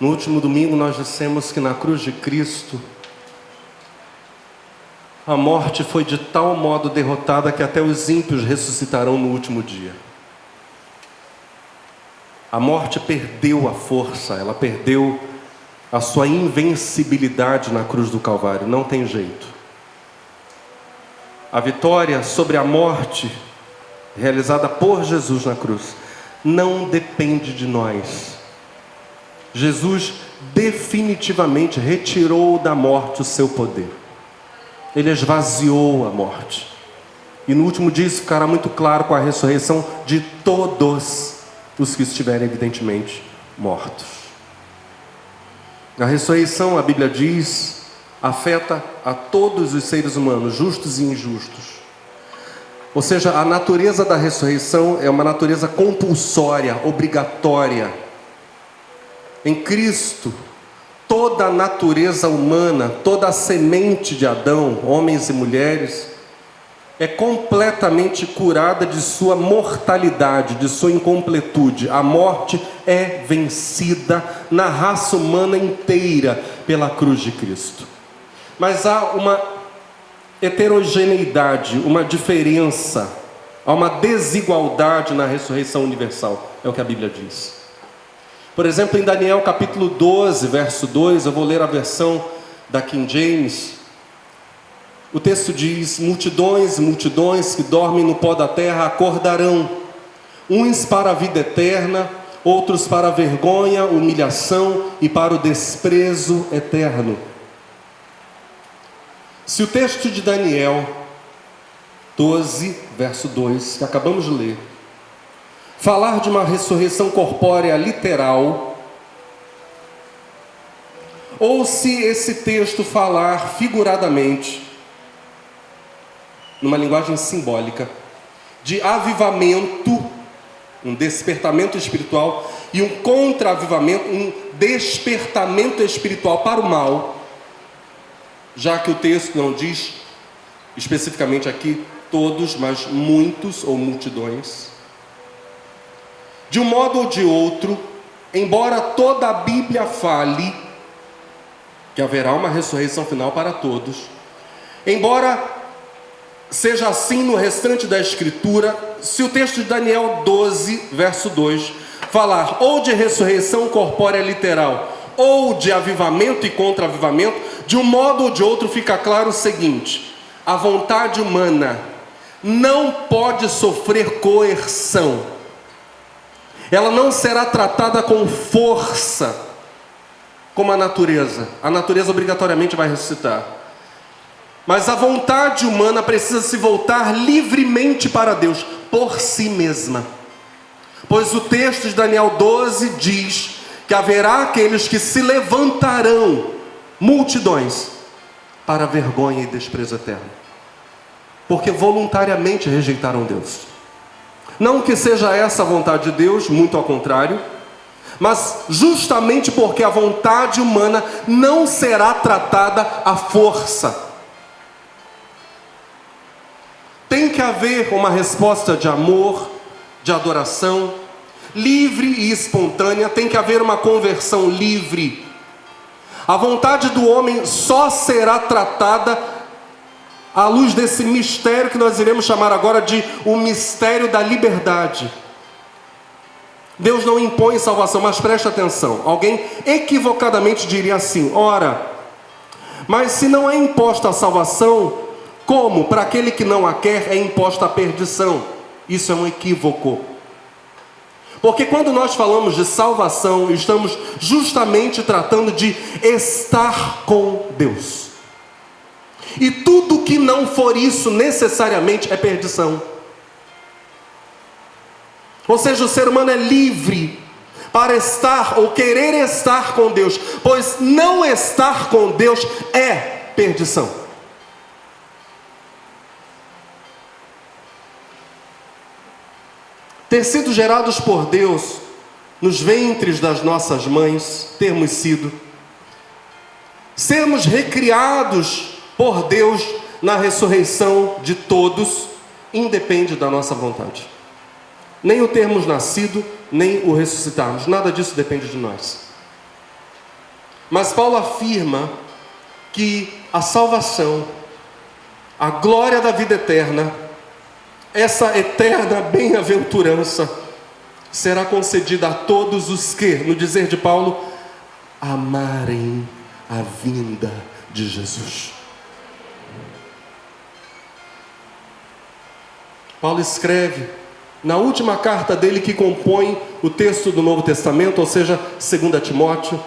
No último domingo nós dissemos que na cruz de Cristo a morte foi de tal modo derrotada que até os ímpios ressuscitarão no último dia. A morte perdeu a força, ela perdeu a sua invencibilidade na cruz do Calvário, não tem jeito. A vitória sobre a morte, realizada por Jesus na cruz, não depende de nós. Jesus definitivamente retirou da morte o seu poder. Ele esvaziou a morte. E no último dia isso ficará muito claro com a ressurreição de todos os que estiverem evidentemente mortos. A ressurreição, a Bíblia diz, afeta a todos os seres humanos, justos e injustos. Ou seja, a natureza da ressurreição é uma natureza compulsória, obrigatória. Em Cristo, toda a natureza humana, toda a semente de Adão, homens e mulheres, é completamente curada de sua mortalidade, de sua incompletude. A morte é vencida na raça humana inteira pela cruz de Cristo. Mas há uma heterogeneidade, uma diferença, há uma desigualdade na ressurreição universal, é o que a Bíblia diz. Por exemplo, em Daniel capítulo 12, verso 2, eu vou ler a versão da King James. O texto diz: multidões e multidões que dormem no pó da terra acordarão, uns para a vida eterna, outros para a vergonha, humilhação e para o desprezo eterno. Se o texto de Daniel 12, verso 2, que acabamos de ler, falar de uma ressurreição corpórea literal, ou se esse texto falar figuradamente, numa linguagem simbólica, de avivamento, um despertamento espiritual, e um contra-avivamento, um despertamento espiritual para o mal, já que o texto não diz especificamente aqui todos, mas muitos ou multidões. De um modo ou de outro, embora toda a Bíblia fale que haverá uma ressurreição final para todos, embora seja assim no restante da Escritura, se o texto de Daniel 12, verso 2, falar ou de ressurreição corpórea literal, ou de avivamento e contra-avivamento, de um modo ou de outro fica claro o seguinte: a vontade humana não pode sofrer coerção. Ela não será tratada com força, como a natureza. A natureza obrigatoriamente vai ressuscitar. Mas a vontade humana precisa se voltar livremente para Deus, por si mesma. Pois o texto de Daniel 12 diz que haverá aqueles que se levantarão, multidões, para vergonha e desprezo eterno. Porque voluntariamente rejeitaram Deus. Não que seja essa a vontade de Deus, muito ao contrário, mas justamente porque a vontade humana não será tratada à força. Tem que haver uma resposta de amor, de adoração, livre e espontânea, tem que haver uma conversão livre. A vontade do homem só será tratada à luz desse mistério que nós iremos chamar agora de o mistério da liberdade. Deus não impõe salvação, mas preste atenção. Alguém equivocadamente diria assim: ora, mas se não é imposta a salvação, como para aquele que não a quer é imposta a perdição? Isso é um equívoco. Porque quando nós falamos de salvação, estamos justamente tratando de estar com Deus. E tudo que não for isso necessariamente é perdição. Ou seja, o ser humano é livre para estar ou querer estar com Deus, pois não estar com Deus é perdição. Ter sido gerados por Deus nos ventres das nossas mães, termos sido, sermos recriados por Deus na ressurreição de todos, independe da nossa vontade. Nem o termos nascido, nem o ressuscitarmos, nada disso depende de nós. Mas Paulo afirma que a salvação, a glória da vida eterna, essa eterna bem-aventurança será concedida a todos os que, no dizer de Paulo, amarem a vinda de Jesus. Paulo escreve na última carta dele que compõe o texto do Novo Testamento, ou seja, 2 Timóteo,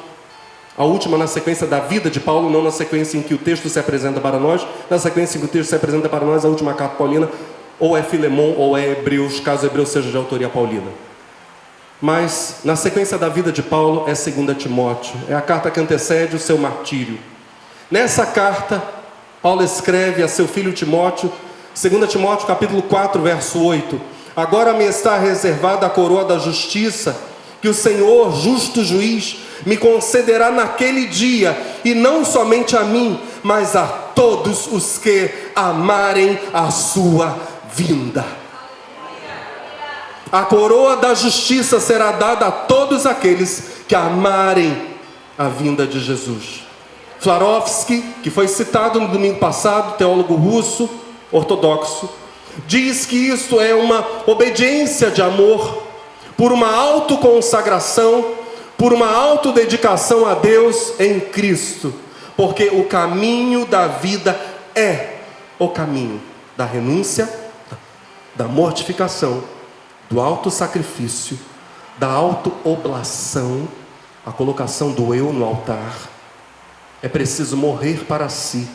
a última na sequência da vida de Paulo, não na sequência em que o texto se apresenta para nós, na sequência em que o texto se apresenta para nós, a última carta paulina, ou é Filemão ou é Hebreus, caso Hebreus seja de autoria paulina. Mas na sequência da vida de Paulo é 2 Timóteo, é a carta que antecede o seu martírio. Nessa carta, Paulo escreve a seu filho Timóteo, 2 Timóteo capítulo 4, verso 8: agora me está reservada a coroa da justiça, que o Senhor, justo juiz, me concederá naquele dia, e não somente a mim, mas a todos os que amarem a sua vinda. A coroa da justiça será dada a todos aqueles que amarem a vinda de Jesus. Florovsky, que foi citado no domingo passado, teólogo russo, ortodoxo, diz que isto é uma obediência de amor, por uma autoconsagração, por uma autodedicação a Deus em Cristo, porque o caminho da vida é o caminho da renúncia, da mortificação, do autossacrifício, da autooblação, a colocação do eu no altar. É preciso morrer para si,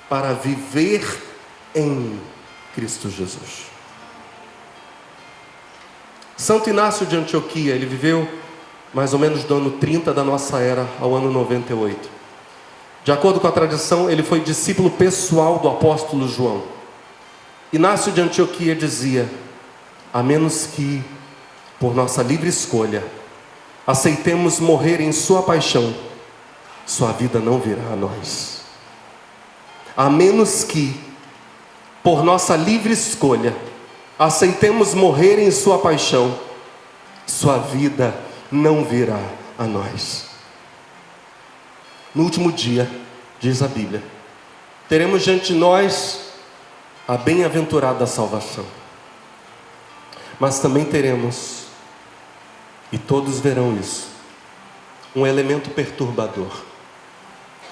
para viver em Cristo Jesus. Santo Inácio de Antioquia, ele viveu mais ou menos do ano 30 da nossa era ao ano 98. De acordo com a tradição, ele foi discípulo pessoal do apóstolo João. Inácio de Antioquia dizia: a menos que, por nossa livre escolha, aceitemos morrer em sua paixão, sua vida não virá a nós. A menos que, por nossa livre escolha, aceitemos morrer em sua paixão, sua vida não virá a nós. No último dia, diz a Bíblia, teremos diante de nós a bem-aventurada salvação. Mas também teremos, e todos verão isso, um elemento perturbador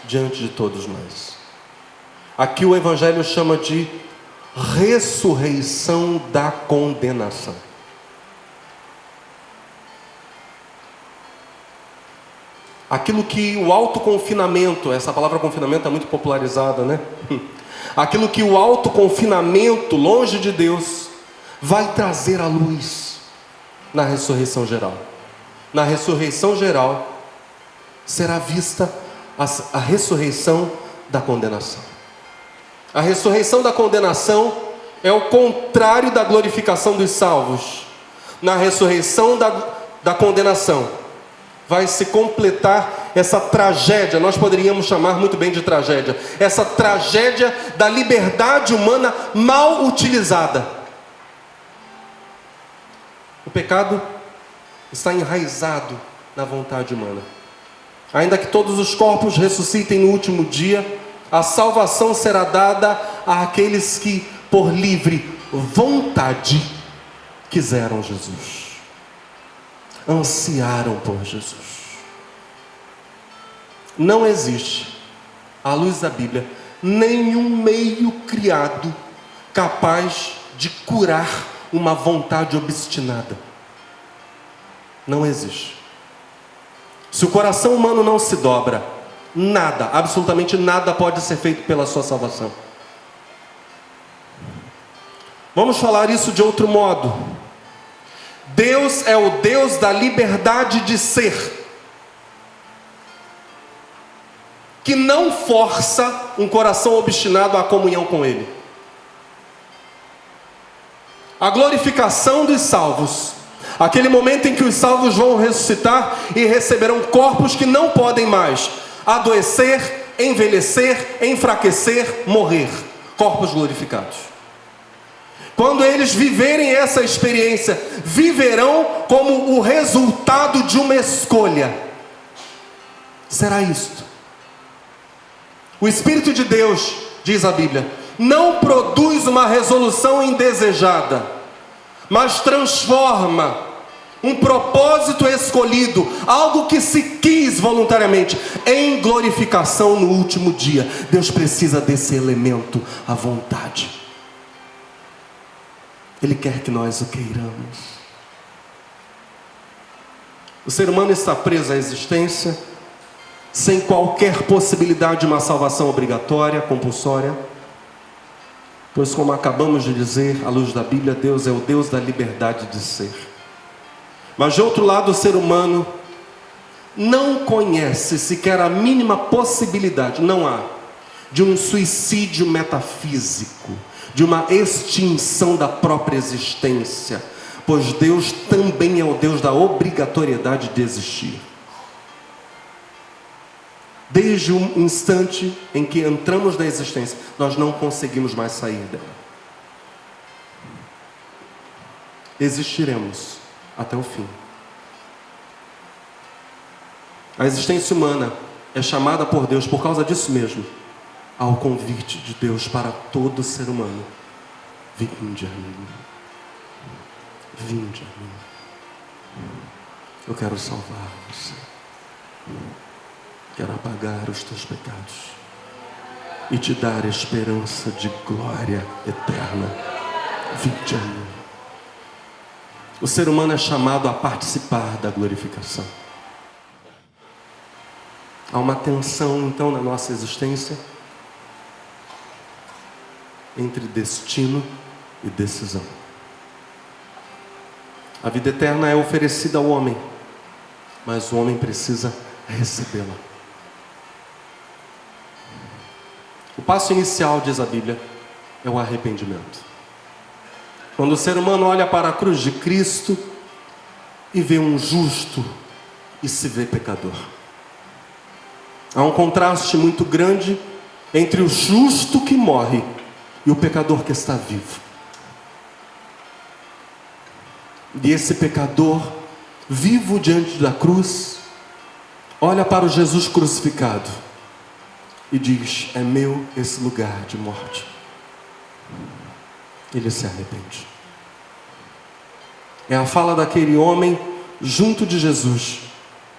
diante de todos nós. Aqui o Evangelho chama de ressurreição da condenação. Aquilo que o autoconfinamento, essa palavra confinamento é muito popularizada, né? Aquilo que o autoconfinamento, longe de Deus, vai trazer à luz na ressurreição geral. Na ressurreição geral será vista a ressurreição da condenação. A ressurreição da condenação é o contrário da glorificação dos salvos. Na ressurreição da condenação vai se completar essa tragédia, nós poderíamos chamar muito bem de tragédia, essa tragédia da liberdade humana mal utilizada. O pecado está enraizado na vontade humana. Ainda que todos os corpos ressuscitem no último dia, a salvação será dada àqueles que, por livre vontade, quiseram Jesus, ansiaram por Jesus. Não existe, à luz da Bíblia, nenhum meio criado capaz de curar uma vontade obstinada. Não existe. Se o coração humano não se dobra, nada, absolutamente nada pode ser feito pela sua salvação. Vamos falar isso de outro modo. Deus é o Deus da liberdade de ser, que não força um coração obstinado à comunhão com Ele. A glorificação dos salvos, aquele momento em que os salvos vão ressuscitar e receberão corpos que não podem mais adoecer, envelhecer, enfraquecer, morrer. Corpos glorificados. Quando eles viverem essa experiência, viverão como o resultado de uma escolha. será isto: o Espírito de Deus, diz a Bíblia, não produz uma resolução indesejada, mas transforma um propósito escolhido, algo que se quis voluntariamente, em glorificação no último dia. Deus precisa desse elemento, a vontade. Ele quer que nós o queiramos. O ser humano está preso à existência, sem qualquer possibilidade de uma salvação obrigatória, compulsória, pois, como acabamos de dizer, à luz da Bíblia, Deus é o Deus da liberdade de ser. Mas de outro lado, o ser humano não conhece sequer a mínima possibilidade, não há, de um suicídio metafísico, de uma extinção da própria existência, pois Deus também é o Deus da obrigatoriedade de existir. Desde o instante em que entramos na existência, nós não conseguimos mais sair dela. Existiremos até o fim. A existência humana é chamada por Deus, por causa disso mesmo, ao convite de Deus para todo ser humano: vinde a mim, vinde a mim, eu quero salvar você, quero apagar os teus pecados e te dar esperança de glória eterna. Vinde a mim. O ser humano é chamado a participar da glorificação. Há uma tensão, então, na nossa existência entre destino e decisão. A vida eterna é oferecida ao homem, mas o homem precisa recebê-la. O passo inicial, diz a Bíblia, é o arrependimento. Quando o ser humano olha para a cruz de Cristo e vê um justo e se vê pecador. Há um contraste muito grande entre o justo que morre e o pecador que está vivo. E esse pecador, vivo diante da cruz, olha para o Jesus crucificado e diz: é meu esse lugar de morte. Ele se arrepende. É a fala daquele homem junto de Jesus,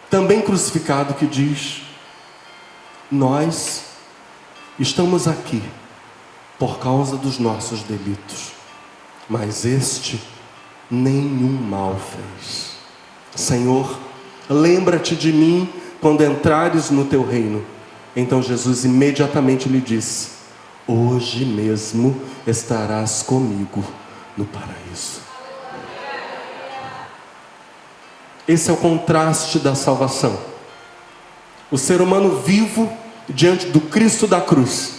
também crucificado, que diz: nós estamos aqui por causa dos nossos delitos, mas este nenhum mal fez. Senhor, lembra-te de mim quando entrares no teu reino. Então Jesus imediatamente lhe disse: hoje mesmo estarás comigo no paraíso. Esse é o contraste da salvação. O ser humano vivo diante do Cristo da cruz.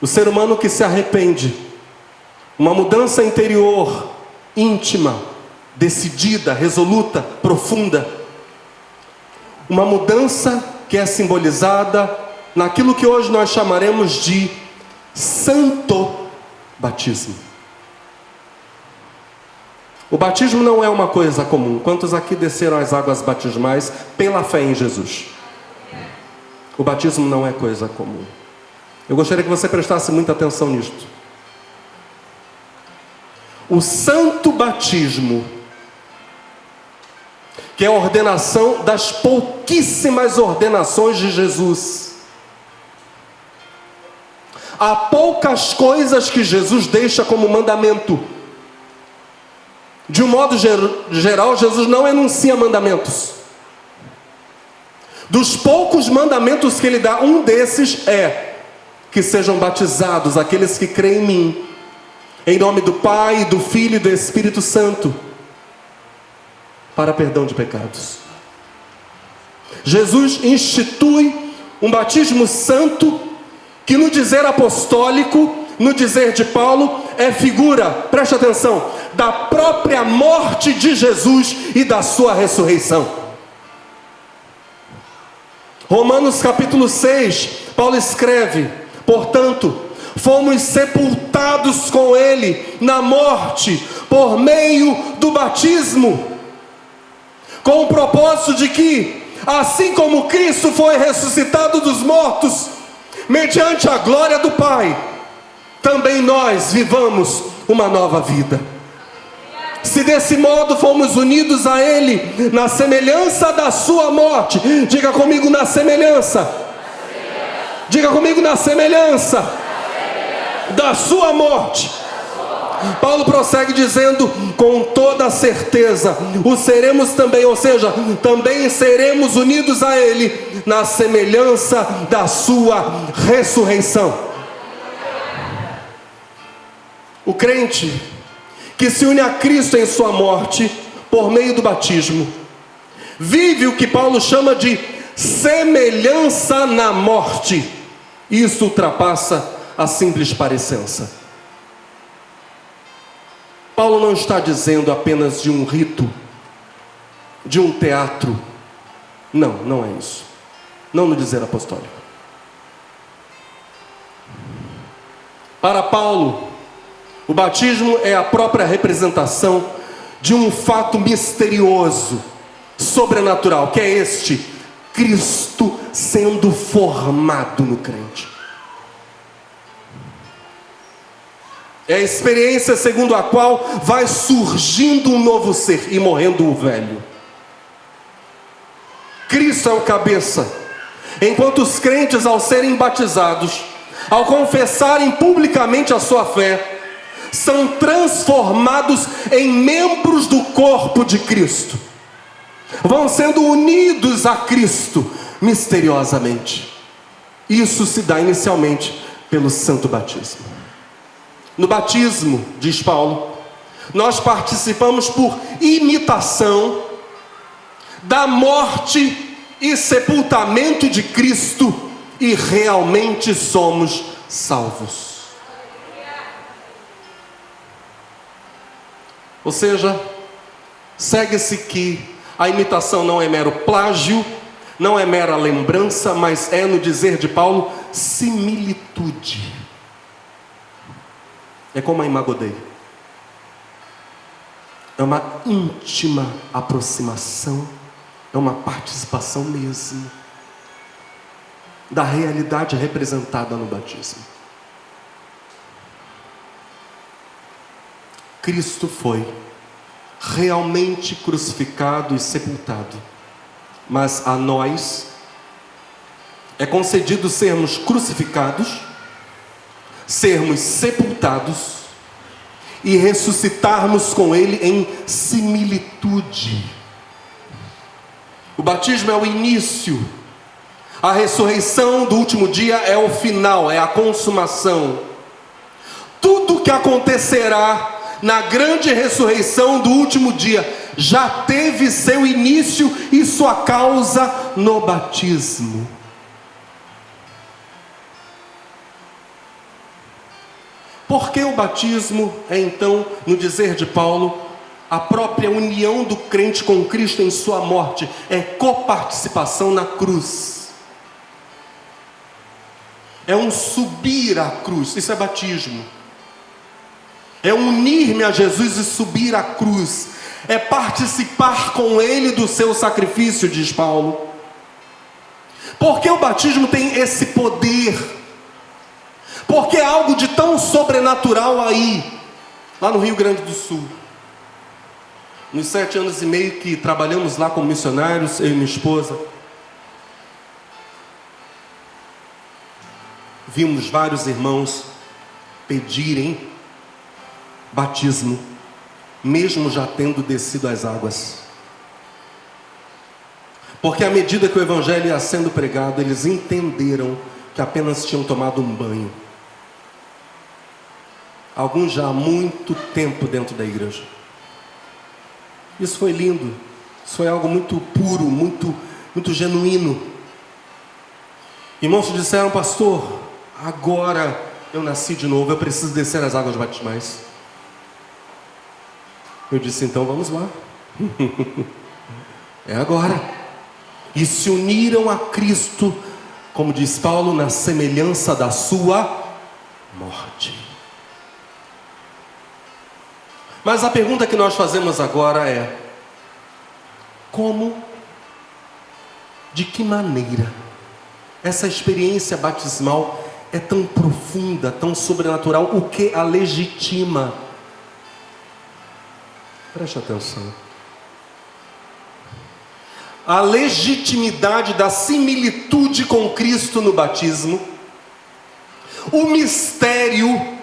O ser humano que se arrepende. Uma mudança interior, íntima, decidida, resoluta, profunda. Uma mudança que é simbolizada naquilo que hoje nós chamaremos de santo batismo. O batismo não é uma coisa comum. Quantos aqui desceram as águas batismais pela fé em Jesus? O batismo não é coisa comum. Eu gostaria que você prestasse muita atenção nisto. O santo batismo, que é a ordenação das pouquíssimas ordenações de Jesus. Há poucas coisas que Jesus deixa como mandamento. De um modo geral, Jesus não enuncia mandamentos. Dos poucos mandamentos que ele dá, um desses é que sejam batizados aqueles que creem em mim, em nome do Pai, do Filho e do Espírito Santo, para perdão de pecados. Jesus institui um batismo santo que, no dizer apostólico, no dizer de Paulo, é figura, preste atenção, da própria morte de Jesus e da sua ressurreição. Romanos capítulo 6, Paulo escreve: portanto, fomos sepultados com ele na morte por meio do batismo, com o propósito de que, assim como Cristo foi ressuscitado dos mortos, mediante a glória do Pai, também nós vivamos uma nova vida. Se desse modo fomos unidos a Ele, na semelhança da sua morte, diga comigo, na semelhança. Diga comigo, na semelhança da sua morte. Paulo prossegue dizendo, com toda certeza, o seremos também, ou seja, também seremos unidos a Ele, na semelhança da sua ressurreição. O crente que se une a Cristo em sua morte, por meio do batismo, vive o que Paulo chama de semelhança na morte. Isso ultrapassa a simples parecença. Paulo não está dizendo apenas de um rito, de um teatro. Não, não é isso. Não no dizer apostólico. Para Paulo, o batismo é a própria representação de um fato misterioso, sobrenatural, que é este: Cristo sendo formado no crente. É a experiência segundo a qual vai surgindo um novo ser e morrendo o velho. Cristo é o cabeça, enquanto os crentes, ao serem batizados, ao confessarem publicamente a sua fé, são transformados em membros do corpo de Cristo. Vão sendo unidos a Cristo misteriosamente. Isso se dá inicialmente pelo santo batismo. No batismo, diz Paulo, nós participamos por imitação da morte e sepultamento de Cristo e realmente somos salvos. Ou seja, segue-se que a imitação não é mero plágio, não é mera lembrança, mas é, no dizer de Paulo, similitude. É como a Imago Dei. É uma íntima aproximação, é uma participação mesmo da realidade representada no batismo. Cristo foi realmente crucificado e sepultado, mas a nós é concedido sermos crucificados, sermos sepultados e ressuscitarmos com Ele em similitude. O batismo é o início, a ressurreição do último dia é o final, é a consumação. Tudo que acontecerá na grande ressurreição do último dia já teve seu início e sua causa no batismo. Porque o batismo é então, no dizer de Paulo, a própria união do crente com Cristo em sua morte, é coparticipação na cruz. É um subir à cruz, isso é batismo. É unir-me a Jesus e subir à cruz. É participar com Ele do seu sacrifício, diz Paulo. Porque o batismo tem esse poder. Porque é algo de tão sobrenatural aí, lá no Rio Grande do Sul. Nos 7 anos e meio que trabalhamos lá como missionários, eu e minha esposa, vimos vários irmãos pedirem batismo, mesmo já tendo descido as águas. Porque à medida que o evangelho ia sendo pregado, eles entenderam que apenas tinham tomado um banho. Alguns já há muito tempo dentro da igreja. Isso foi lindo. Isso foi algo muito puro, muito genuíno. Irmãos disseram: pastor, agora eu nasci de novo, eu preciso descer as águas batismais. Eu disse: então vamos lá. É agora. E se uniram a Cristo, como diz Paulo, na semelhança da sua morte. Mas a pergunta que nós fazemos agora é: como de que maneira essa experiência batismal é tão profunda, tão sobrenatural, o que a legitima? Preste atenção. A legitimidade da similitude com Cristo no batismo, o mistério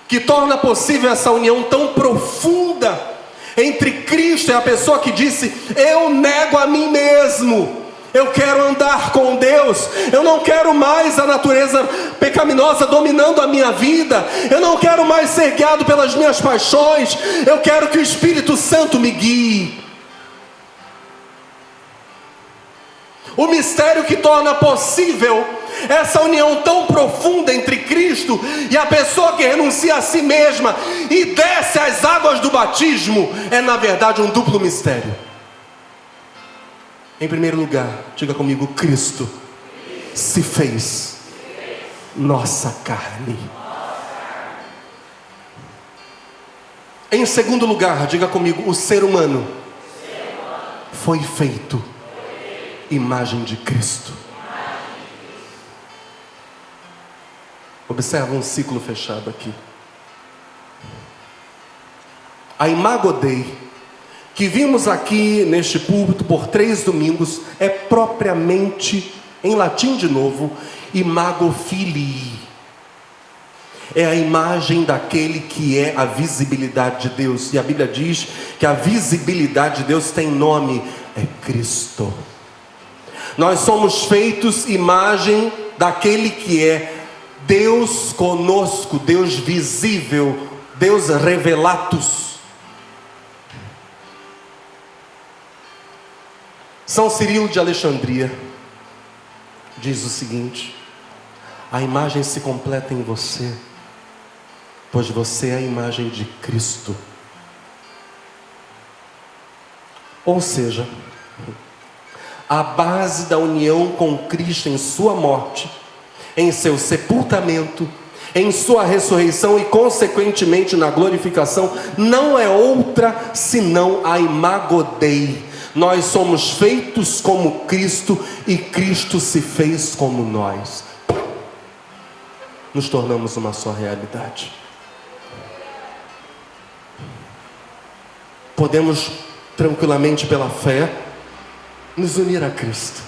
que torna possível essa união tão profunda entre Cristo e a pessoa que disse: eu nego a mim mesmo, eu quero andar com Deus, eu não quero mais a natureza pecaminosa dominando a minha vida, eu não quero mais ser guiado pelas minhas paixões, eu quero que o Espírito Santo me guie. O mistério que torna possível essa união tão profunda entre Cristo e a pessoa que renuncia a si mesma e desce às águas do batismo é, na verdade, um duplo mistério. Em primeiro lugar, diga comigo: Cristo se fez nossa carne. Em segundo lugar, diga comigo: o ser humano foi feito imagem de Cristo. Observa um ciclo fechado aqui. A Imago Dei, que vimos aqui neste púlpito por 3 domingos, é propriamente, em latim de novo, Imago Filii. É a imagem daquele que é a visibilidade de Deus. E a Bíblia diz que a visibilidade de Deus tem nome, é Cristo. Nós somos feitos imagem daquele que é Deus conosco, Deus visível, Deus revelatus. São Cirilo de Alexandria diz o seguinte: a imagem se completa em você, pois você é a imagem de Cristo. Ou seja, a base da união com Cristo em sua morte, em seu sepultamento, em sua ressurreição e consequentemente na glorificação, não é outra senão a Imago Dei. Nós somos feitos como Cristo e Cristo se fez como nós. Nos tornamos uma só realidade. Podemos tranquilamente, pela fé, nos unir a Cristo.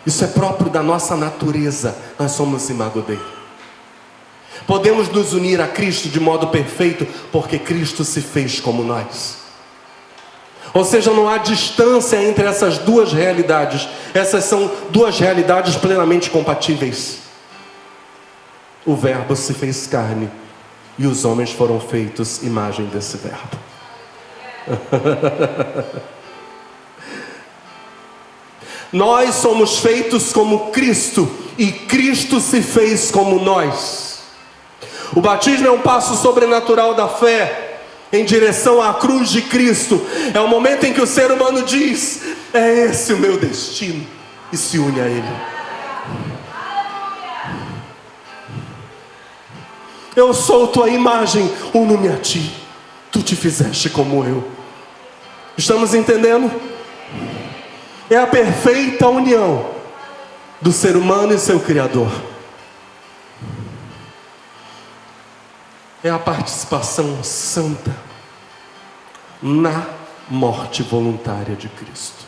Isso é próprio da nossa natureza. Nós somos Imago Dei. Podemos nos unir a Cristo de modo perfeito, porque Cristo se fez como nós. Ou seja, não há distância entre essas duas realidades. Essas são duas realidades plenamente compatíveis. O Verbo se fez carne e os homens foram feitos imagem desse Verbo. Nós somos feitos como Cristo e Cristo se fez como nós. O batismo é um passo sobrenatural da fé em direção à cruz de Cristo. É o momento em que o ser humano diz: é esse o meu destino, e se une a Ele. Eu sou tua imagem, uno-me a ti, tu te fizeste como eu. Estamos entendendo? É a perfeita união do ser humano e seu Criador. É a participação santa na morte voluntária de Cristo.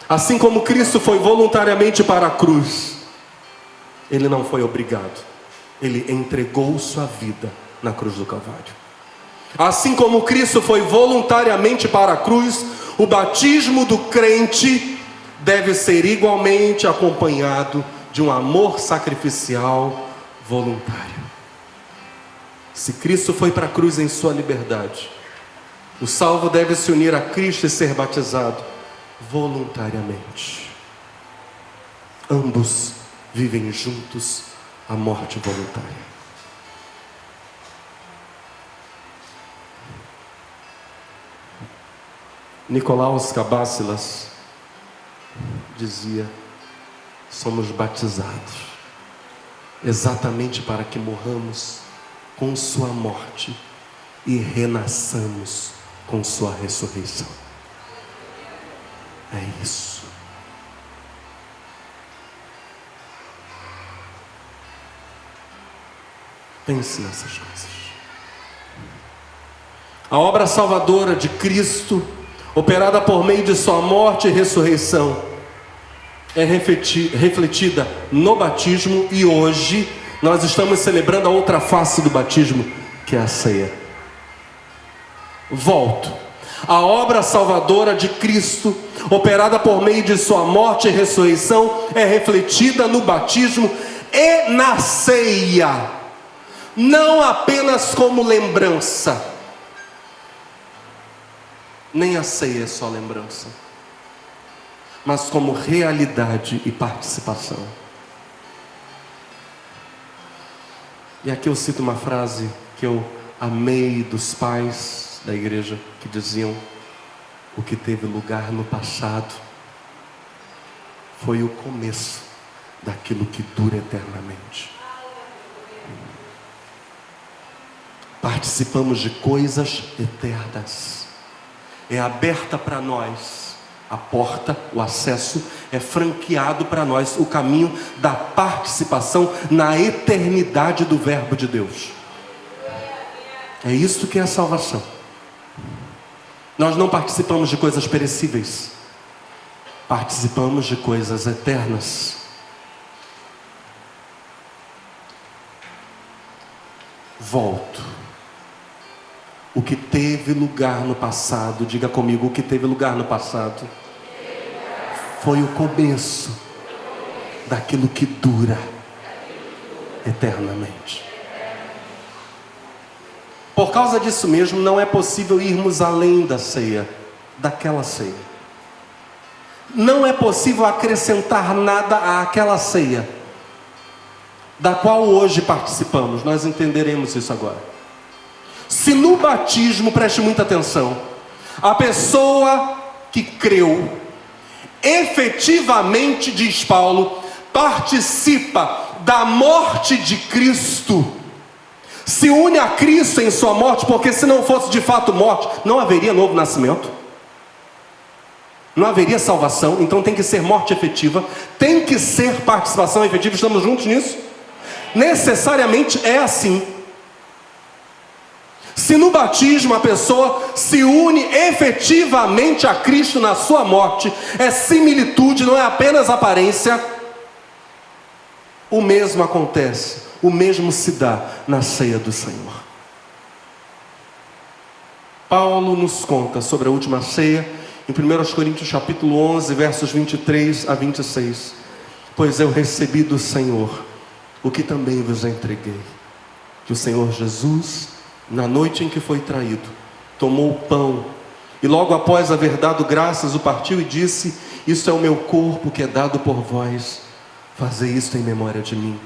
Assim como Cristo foi voluntariamente para a cruz, Ele não foi obrigado, Ele entregou sua vida na cruz do Calvário. Assim como Cristo foi voluntariamente para a cruz, o batismo do crente deve ser igualmente acompanhado de um amor sacrificial voluntário. Se Cristo foi para a cruz em sua liberdade, o salvo deve se unir a Cristo e ser batizado voluntariamente. Ambos vivem juntos a morte voluntária. Nicolaus Cabácilas dizia: somos batizados exatamente para que morramos com sua morte e renasçamos com sua ressurreição. É isso. Pense nessas coisas. A obra salvadora de Cristo, operada por meio de sua morte e ressurreição, é refletida no batismo, e hoje nós estamos celebrando a outra face do batismo, que é a ceia. Volto. A obra salvadora de Cristo, operada por meio de sua morte e ressurreição, é refletida no batismo e na ceia, não apenas como lembrança. Nem a ceia é só lembrança, mas como realidade e participação. E aqui eu cito uma frase que eu amei dos pais da igreja, que diziam: o que teve lugar no passado foi o começo daquilo que dura eternamente. Participamos de coisas eternas. É aberta para nós a porta, o acesso, é franqueado para nós o caminho da participação na eternidade do Verbo de Deus. É isso que é a salvação. Nós não participamos de coisas perecíveis, participamos de coisas eternas. Volto. O que teve lugar no passado, diga comigo, o que teve lugar no passado foi o começo daquilo que dura eternamente. Por causa disso mesmo, não é possível irmos além da ceia, daquela ceia. Não é possível acrescentar nada àquela ceia, da qual hoje participamos. Nós entenderemos isso agora. Se no batismo, preste muita atenção, a pessoa que creu, efetivamente, diz Paulo, participa da morte de Cristo, se une a Cristo em sua morte, porque se não fosse de fato morte, não haveria novo nascimento, não haveria salvação. Então tem que ser morte efetiva, tem que ser participação efetiva. Estamos juntos nisso? Necessariamente é assim. Se no batismo a pessoa se une efetivamente a Cristo na sua morte, é similitude, não é apenas aparência. O mesmo acontece, o mesmo se dá na ceia do Senhor. Paulo nos conta sobre a última ceia em 1 Coríntios capítulo 11, versos 23 a 26. Pois eu recebi do Senhor o que também vos entreguei, que o Senhor Jesus, na noite em que foi traído, tomou o pão e logo após haver dado graças, o partiu e disse: isso é o meu corpo que é dado por vós, fazei isto em memória de mim.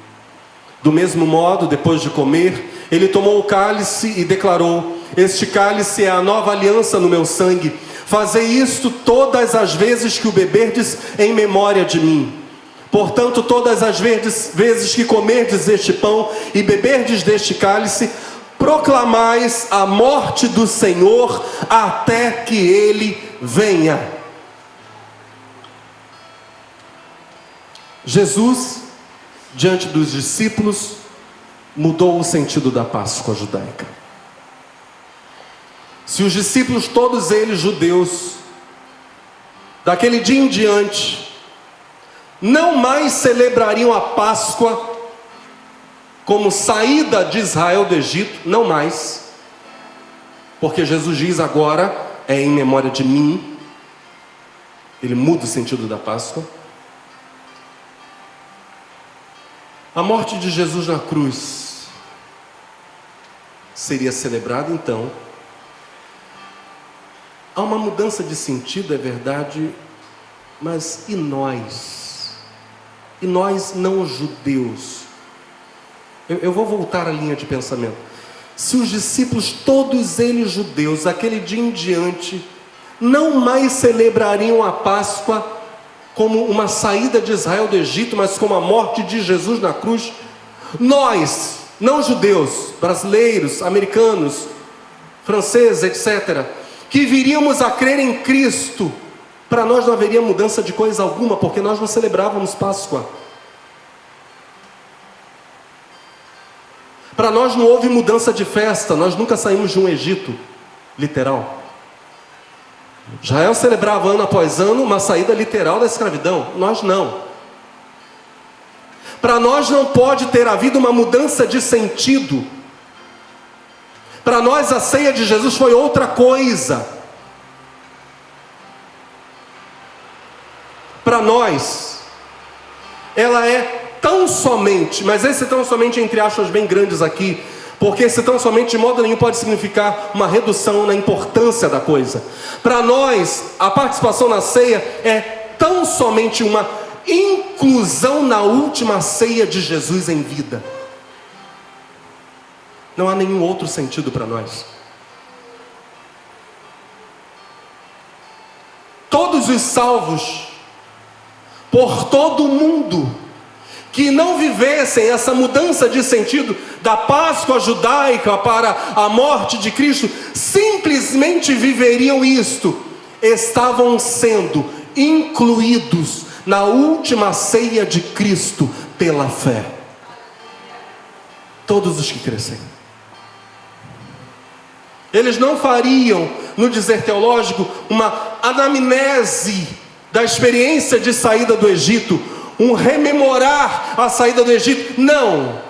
Do mesmo modo, depois de comer, ele tomou o cálice e declarou: este cálice é a nova aliança no meu sangue, fazei isto todas as vezes que o beberdes em memória de mim. Portanto, todas as vezes que comerdes este pão e beberdes deste cálice, proclamais a morte do Senhor até que Ele venha. Jesus, diante dos discípulos, mudou o sentido da Páscoa judaica. Se os discípulos, todos eles judeus, daquele dia em diante, não mais celebrariam a Páscoa como saída de Israel do Egito, não mais, porque Jesus diz agora, é em memória de mim. Ele muda o sentido da Páscoa. A morte de Jesus na cruz seria celebrada então. Há uma mudança de sentido, é verdade, mas e nós? E nós não judeus? Eu vou voltar à linha de pensamento. Se os discípulos, todos eles judeus, aquele dia em diante, não mais celebrariam a Páscoa como uma saída de Israel do Egito, mas como a morte de Jesus na cruz, nós, não judeus, brasileiros, americanos, franceses, etc., que viríamos a crer em Cristo, para nós não haveria mudança de coisa alguma, porque nós não celebrávamos Páscoa. Para nós não houve mudança de festa, nós nunca saímos de um Egito, literal. Israel celebrava ano após ano uma saída literal da escravidão, nós não. Para nós não pode ter havido uma mudança de sentido. Para nós a ceia de Jesus foi outra coisa. Para nós, ela é tão somente, mas esse tão somente entre aspas bem grandes aqui, porque esse tão somente de modo nenhum pode significar uma redução na importância da coisa. Para nós, a participação na ceia é tão somente uma inclusão na última ceia de Jesus em vida. Não há nenhum outro sentido para nós. Todos os salvos por todo o mundo que não vivessem essa mudança de sentido da Páscoa judaica para a morte de Cristo, simplesmente viveriam isto, estavam sendo incluídos na última ceia de Cristo pela fé. Todos os que crescem. Eles não fariam, no dizer teológico, uma anamnese da experiência de saída do Egito, um rememorar a saída do Egito. Não.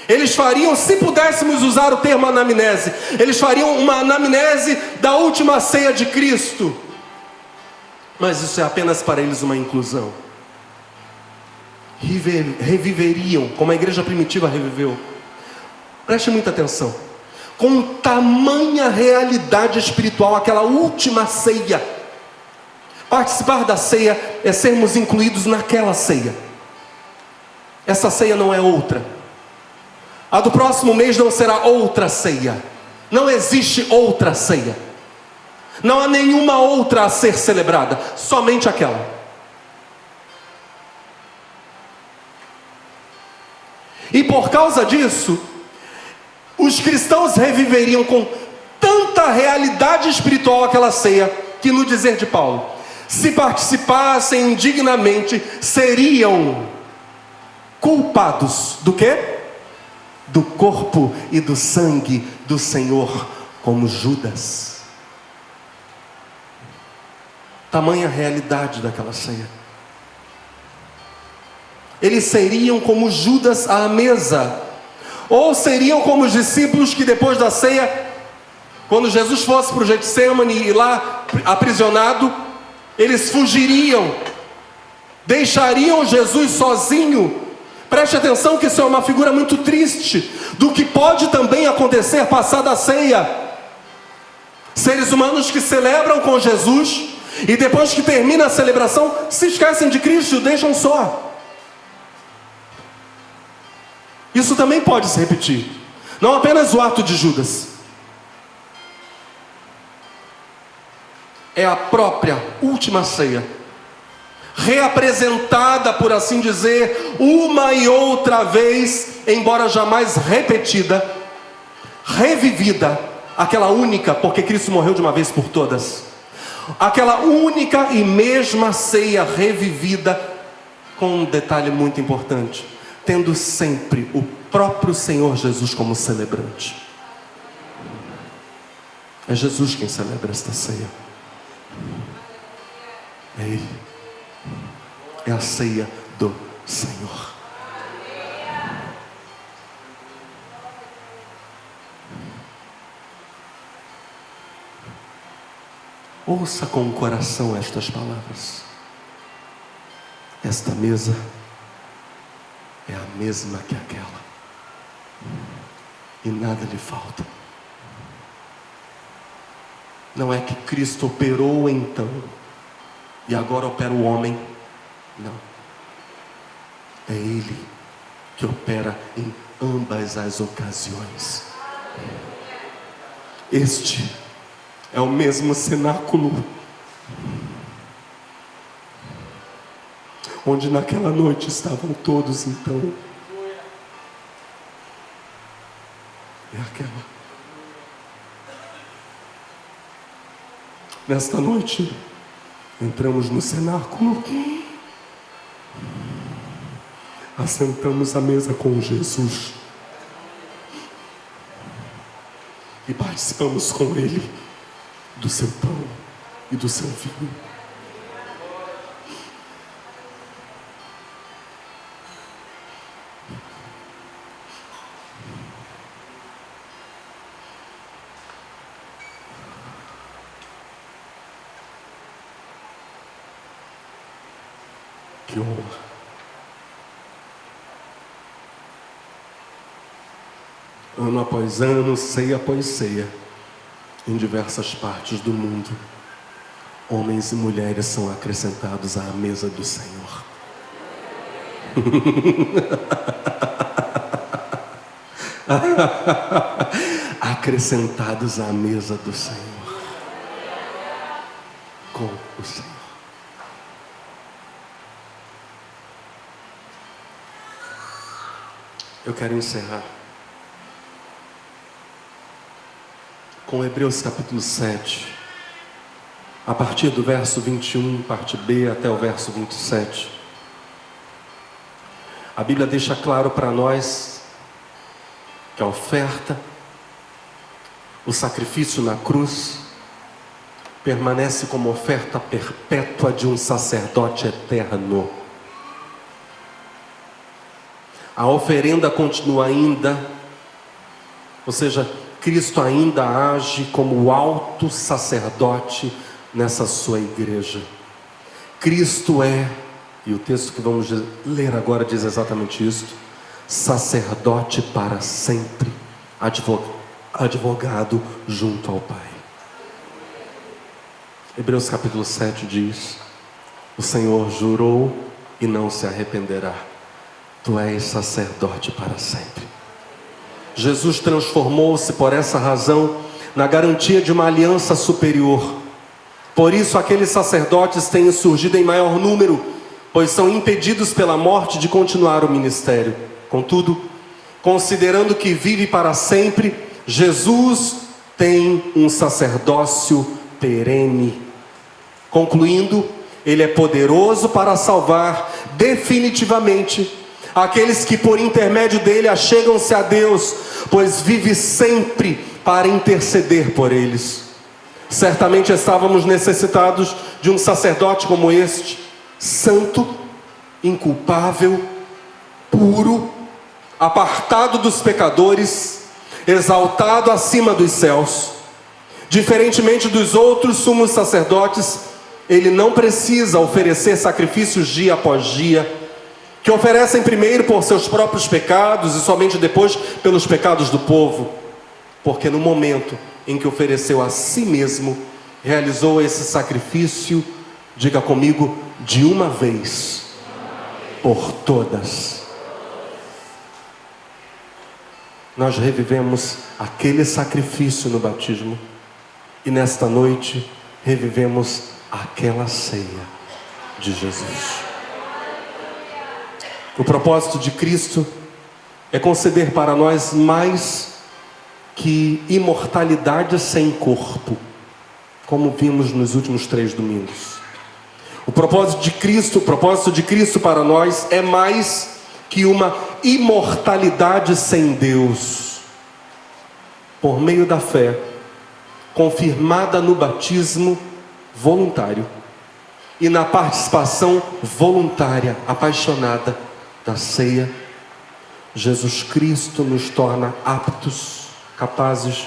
Eles fariam, se pudéssemos usar o termo anamnese, eles fariam uma anamnese da última ceia de Cristo. Mas isso é apenas para eles uma inclusão. Reviveriam, como a igreja primitiva reviveu. Preste muita atenção. Com tamanha realidade espiritual, aquela última ceia. Participar da ceia é sermos incluídos naquela ceia. Essa ceia não é outra. A do próximo mês não será outra ceia. Não existe outra ceia. Não há nenhuma outra a ser celebrada, somente aquela. E por causa disso, os cristãos reviveriam com tanta realidade espiritual aquela ceia, que no dizer de Paulo, se participassem indignamente, seriam culpados do quê? Do corpo e do sangue do Senhor, como Judas. Tamanha realidade daquela ceia. Eles seriam como Judas à mesa, ou seriam como os discípulos que depois da ceia, quando Jesus fosse para o Getsemane e lá aprisionado, eles fugiriam, deixariam Jesus sozinho. Preste atenção que isso é uma figura muito triste do que pode também acontecer passada a ceia. Seres humanos que celebram com Jesus e depois que termina a celebração se esquecem de Cristo e o deixam só. Isso também pode se repetir. Não apenas o ato de Judas. É a própria última ceia, reapresentada, por assim dizer, uma e outra vez, embora jamais repetida, revivida, aquela única, porque Cristo morreu de uma vez por todas. Aquela única e mesma ceia revivida, com um detalhe muito importante, tendo sempre o próprio Senhor Jesus como celebrante. É Jesus quem celebra esta ceia. É Ele. É a ceia do Senhor. Ouça com o coração estas palavras. Esta mesa é a mesma que aquela, e nada lhe falta. Não é que Cristo operou então e agora opera o homem. Não. É Ele que opera em ambas as ocasiões. Este é o mesmo cenáculo onde naquela noite estavam todos então. É aquela. Nesta noite, entramos no cenáculo, assentamos à mesa com Jesus e participamos com Ele do seu pão e do seu vinho. Que honra. Ano após ano, ceia após ceia, em diversas partes do mundo, homens e mulheres são acrescentados à mesa do Senhor. Acrescentados à mesa do Senhor, com o Senhor. Eu quero encerrar com Hebreus capítulo 7, a partir do verso 21, parte B, até o verso 27. A Bíblia deixa claro para nós que a oferta, o sacrifício na cruz, permanece como oferta perpétua de um sacerdote eterno. A oferenda continua ainda, ou seja, Cristo ainda age como o alto sacerdote nessa sua igreja. Cristo é, e o texto que vamos ler agora diz exatamente isso, sacerdote para sempre, advogado junto ao Pai. Hebreus capítulo 7 diz: o Senhor jurou e não se arrependerá. Tu és sacerdote para sempre. Jesus transformou-se por essa razão na garantia de uma aliança superior. Por isso aqueles sacerdotes têm surgido em maior número, pois são impedidos pela morte de continuar o ministério. Contudo, considerando que vive para sempre, Jesus tem um sacerdócio perene. Concluindo, ele é poderoso para salvar definitivamente aqueles que por intermédio dele achegam-se a Deus, pois vive sempre para interceder por eles. Certamente estávamos necessitados de um sacerdote como este, santo, inculpável, puro, apartado dos pecadores, exaltado acima dos céus. Diferentemente dos outros sumos sacerdotes, ele não precisa oferecer sacrifícios dia após dia, que oferecem primeiro por seus próprios pecados e somente depois pelos pecados do povo, porque no momento em que ofereceu a si mesmo, realizou esse sacrifício, diga comigo, de uma vez por todas. Nós revivemos aquele sacrifício no batismo e nesta noite revivemos aquela ceia de Jesus. O propósito de Cristo é conceder para nós mais que imortalidade sem corpo, como vimos nos últimos 3 domingos. O propósito de Cristo para nós é mais que uma imortalidade sem Deus. Por meio da fé, confirmada no batismo voluntário e na participação voluntária, apaixonada da ceia, Jesus Cristo nos torna aptos, capazes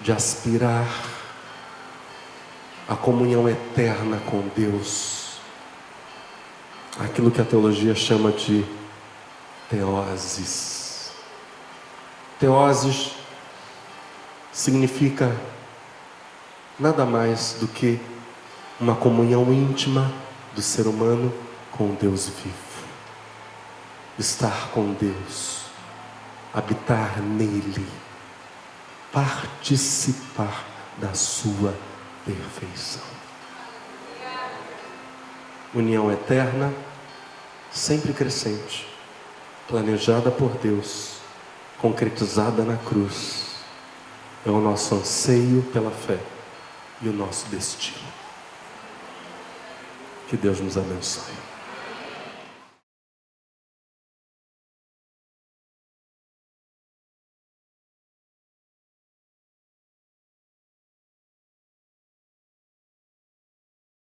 de aspirar a comunhão eterna com Deus, aquilo que a teologia chama de teoses. Teoses significa nada mais do que uma comunhão íntima do ser humano com Deus vivo. Estar com Deus, habitar nele, participar da sua perfeição. União eterna, sempre crescente, planejada por Deus, concretizada na cruz, é o nosso anseio pela fé e o nosso destino. Que Deus nos abençoe.